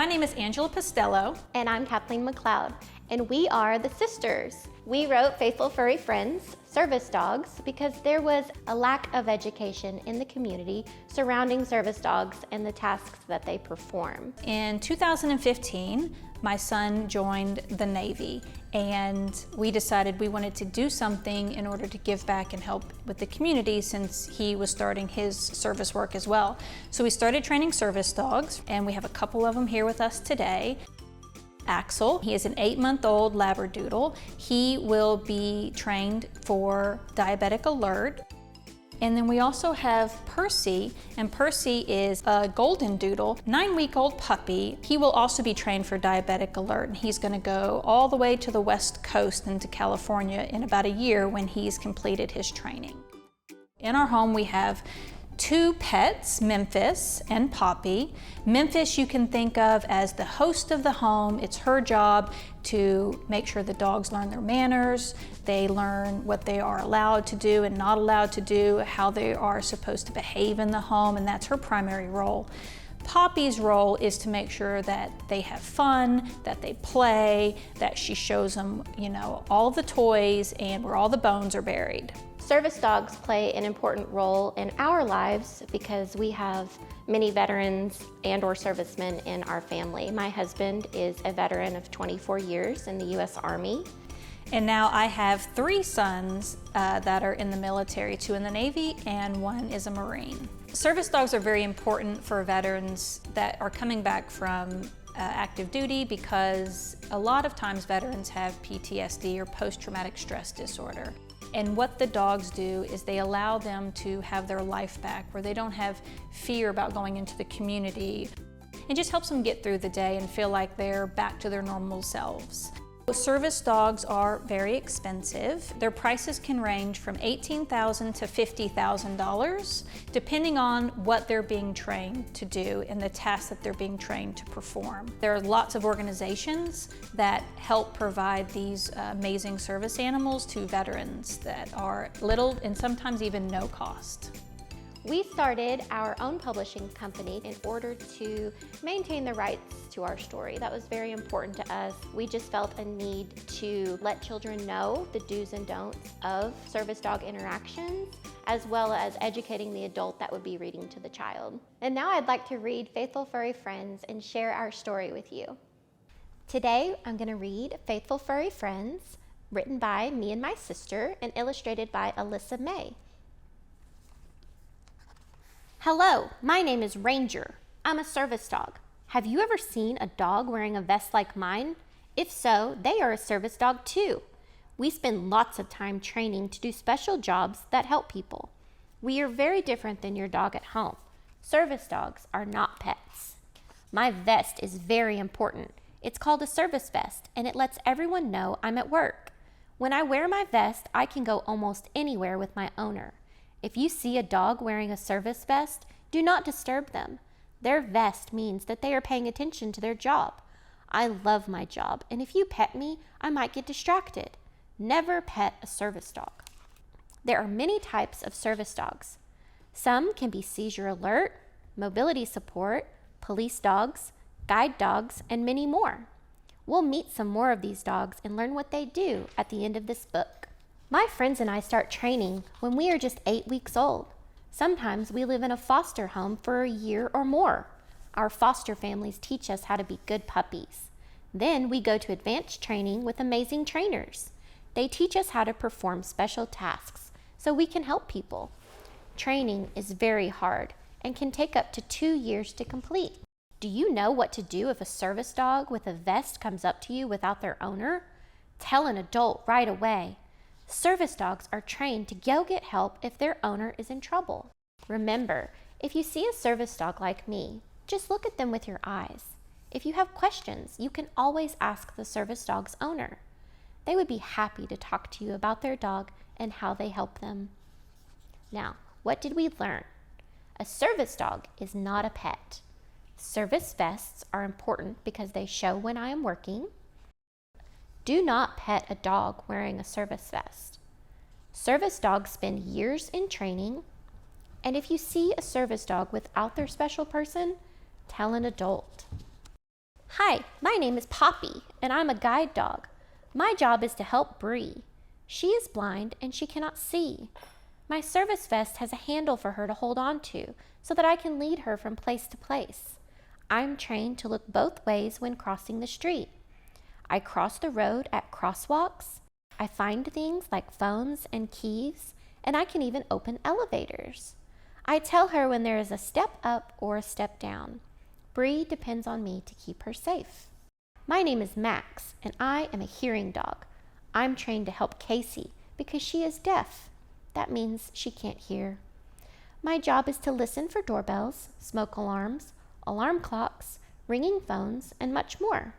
name is Angela Pestello. And I'm Kathleen MacLeod, and we are the sisters. We wrote Faithful Furry Friends, service dogs, because there was a lack of education in the community surrounding service dogs and the tasks that they perform. In 2015, my son joined the Navy, and we decided we wanted to do something in order to give back and help with the community since he was starting his service work as well. So we started training service dogs, and we have a couple of them here with us today. Axel, he is an 8-month-old Labradoodle. He will be trained for diabetic alert. And then we also have Percy, and Percy is a golden doodle, 9-week-old puppy. He will also be trained for diabetic alert, and he's gonna go all the way to the West Coast into California in about a year when he's completed his training. In our home, we have 2 pets, Memphis and Poppy. Memphis you can think of as the host of the home. It's her job to make sure the dogs learn their manners, they learn what they are allowed to do and not allowed to do, how they are supposed to behave in the home, and that's her primary role. Poppy's role is to make sure that they have fun, that they play, that she shows them, all the toys and where all the bones are buried. Service dogs play an important role in our lives because we have many veterans and/or servicemen in our family. My husband is a veteran of 24 years in the U.S. Army. And now I have 3 sons that are in the military, 2 in the Navy and 1 is a Marine. Service dogs are very important for veterans that are coming back from active duty because a lot of times veterans have PTSD or post-traumatic stress disorder. And what the dogs do is they allow them to have their life back, where they don't have fear about going into the community. It just helps them get through the day and feel like they're back to their normal selves. Service dogs are very expensive. Their prices can range from $18,000 to $50,000, depending on what they're being trained to do and the tasks that they're being trained to perform. There are lots of organizations that help provide these amazing service animals to veterans that are little and sometimes even no cost. We started our own publishing company in order to maintain the rights to our story. That was very important to us. We just felt a need to let children know the do's and don'ts of service dog interactions, as well as educating the adult that would be reading to the child. And now I'd like to read Faithful Furry Friends and share our story with you. Today, I'm going to read Faithful Furry Friends, written by me and my sister and illustrated by Alyssa May. Hello, my name is Ranger. I'm a service dog. Have you ever seen a dog wearing a vest like mine? If so, they are a service dog too. We spend lots of time training to do special jobs that help people. We are very different than your dog at home. Service dogs are not pets. My vest is very important. It's called a service vest, and it lets everyone know I'm at work. When I wear my vest, I can go almost anywhere with my owner. If you see a dog wearing a service vest, do not disturb them. Their vest means that they are paying attention to their job. I love my job, and if you pet me, I might get distracted. Never pet a service dog. There are many types of service dogs. Some can be seizure alert, mobility support, police dogs, guide dogs, and many more. We'll meet some more of these dogs and learn what they do at the end of this book. My friends and I start training when we are just 8 weeks old. Sometimes we live in a foster home for a year or more. Our foster families teach us how to be good puppies. Then we go to advanced training with amazing trainers. They teach us how to perform special tasks so we can help people. Training is very hard and can take up to 2 years to complete. Do you know what to do if a service dog with a vest comes up to you without their owner? Tell an adult right away. Service dogs are trained to go get help if their owner is in trouble. Remember, if you see a service dog like me, just look at them with your eyes. If you have questions, you can always ask the service dog's owner. They would be happy to talk to you about their dog and how they help them. Now, what did we learn? A service dog is not a pet. Service vests are important because they show when I am working. Do not pet a dog wearing a service vest. Service dogs spend years in training, and if you see a service dog without their special person, tell an adult. Hi, my name is Poppy, and I'm a guide dog. My job is to help Bree. She is blind and she cannot see. My service vest has a handle for her to hold on to so that I can lead her from place to place. I'm trained to look both ways when crossing the street. I cross the road at crosswalks. I find things like phones and keys, and I can even open elevators. I tell her when there is a step up or a step down. Bree depends on me to keep her safe. My name is Max, and I am a hearing dog. I'm trained to help Casey because she is deaf. That means she can't hear. My job is to listen for doorbells, smoke alarms, alarm clocks, ringing phones, and much more.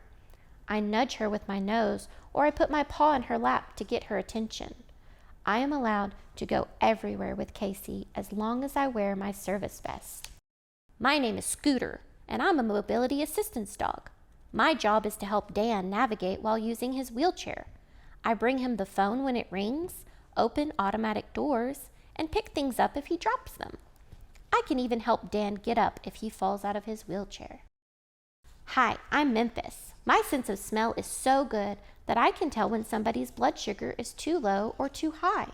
I nudge her with my nose, or I put my paw in her lap to get her attention. I am allowed to go everywhere with Casey as long as I wear my service vest. My name is Scooter, and I'm a mobility assistance dog. My job is to help Dan navigate while using his wheelchair. I bring him the phone when it rings, open automatic doors, and pick things up if he drops them. I can even help Dan get up if he falls out of his wheelchair. Hi, I'm Memphis. My sense of smell is so good that I can tell when somebody's blood sugar is too low or too high.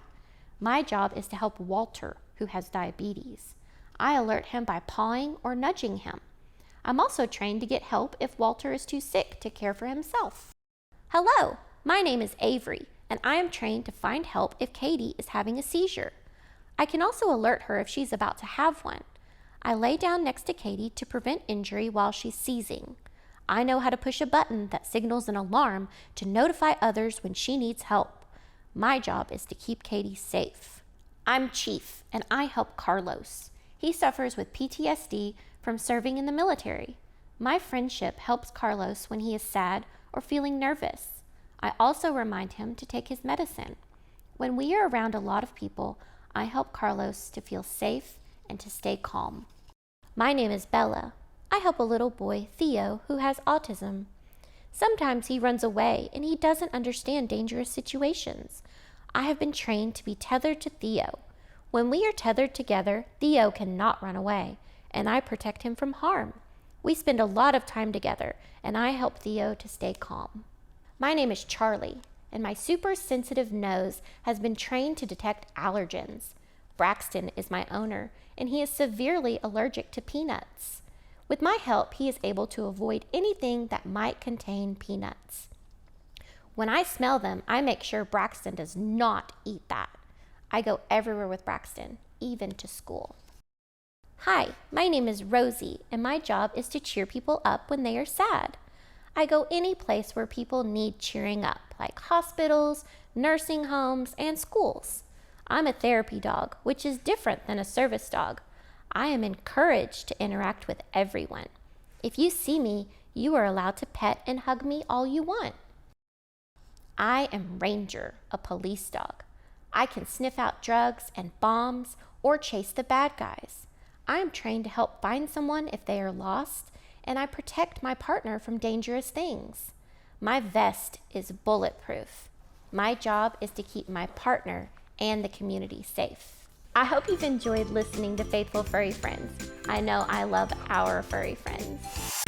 My job is to help Walter, who has diabetes. I alert him by pawing or nudging him. I'm also trained to get help if Walter is too sick to care for himself. Hello, my name is Avery, and I am trained to find help if Katie is having a seizure. I can also alert her if she's about to have one. I lay down next to Katie to prevent injury while she's seizing. I know how to push a button that signals an alarm to notify others when she needs help. My job is to keep Katie safe. I'm Chief, and I help Carlos. He suffers with PTSD from serving in the military. My friendship helps Carlos when he is sad or feeling nervous. I also remind him to take his medicine. When we are around a lot of people, I help Carlos to feel safe and to stay calm. My name is Bella. I help a little boy, Theo, who has autism. Sometimes he runs away and he doesn't understand dangerous situations. I have been trained to be tethered to Theo. When we are tethered together, Theo cannot run away, and I protect him from harm. We spend a lot of time together, and I help Theo to stay calm. My name is Charlie, and my super sensitive nose has been trained to detect allergens. Braxton is my owner, and he is severely allergic to peanuts. With my help, he is able to avoid anything that might contain peanuts. When I smell them, I make sure Braxton does not eat that. I go everywhere with Braxton, even to school. Hi, my name is Rosie, and my job is to cheer people up when they are sad. I go any place where people need cheering up, like hospitals, nursing homes, and schools. I'm a therapy dog, which is different than a service dog. I am encouraged to interact with everyone. If you see me, you are allowed to pet and hug me all you want. I am Ranger, a police dog. I can sniff out drugs and bombs or chase the bad guys. I am trained to help find someone if they are lost, and I protect my partner from dangerous things. My vest is bulletproof. My job is to keep my partner and the community safe. I hope you've enjoyed listening to Faithful Furry Friends. I know I love our furry friends.